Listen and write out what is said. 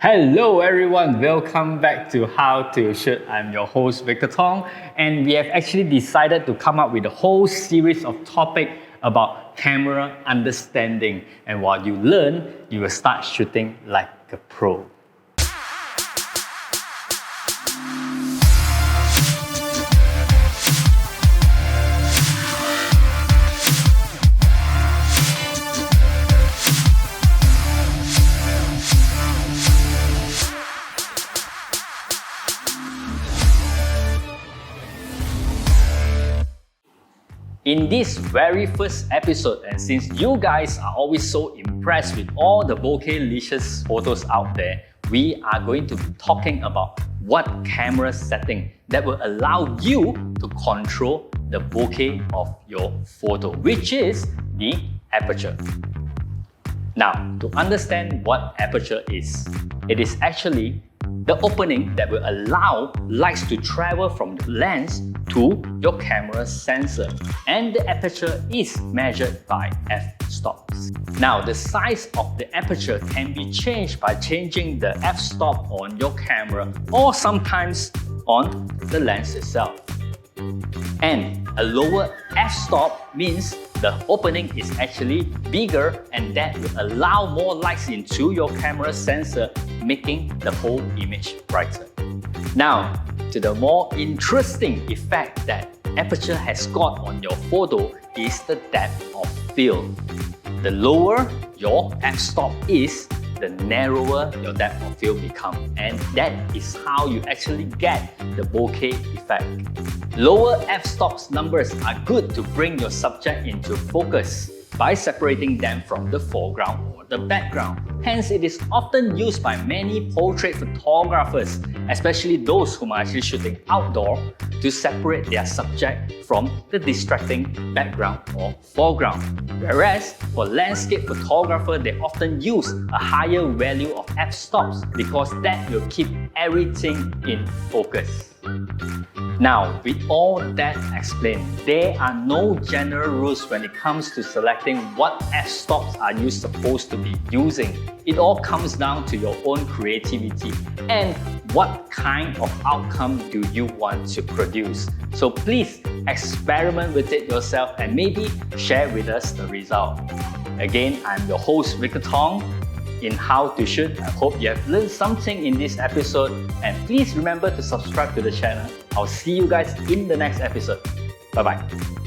Hello everyone, welcome back to How to Shoot. I'm your host Victor Tong, and we have actually decided to come up with a whole series of topics about camera understanding. And while you learn, you will start shooting like a pro. In this very first episode, and since you guys are always so impressed with all the bokeh-licious photos out there, we are going to be talking about what camera setting that will allow you to control the bokeh of your photo, which is the aperture. Now, to understand what aperture is, it is actually the opening that will allow lights to travel from the lens to your camera sensor, and the aperture is measured by f-stops. Now, the size of the aperture can be changed by changing the f-stop on your camera or sometimes on the lens itself. And a lower f-stop means the opening is actually bigger, and that will allow more lights into your camera sensor, making the whole image brighter. Now, to the more interesting effect that aperture has got on your photo is the depth of field. The lower your f-stop is, the narrower your depth of field becomes, and that is how you actually get the bokeh effect. Lower f-stops numbers are good to bring your subject into focus by separating them from the foreground or the background. Hence, it is often used by many portrait photographers, especially those who are actually shooting outdoor, to separate their subject from the distracting background or foreground. Whereas for landscape photographer, they often use a higher value of f-stops because that will keep everything in focus. Now, with all that explained, there are no general rules when it comes to selecting what f-stops are you supposed to be using. It all comes down to your own creativity and what kind of outcome do you want to produce. So please experiment with it yourself and maybe share with us the result. Again, I'm your host Victor Tong in How to Shoot. I hope you have learned something in this episode, and please remember to subscribe to the channel. I'll see you guys in the next episode. Bye bye.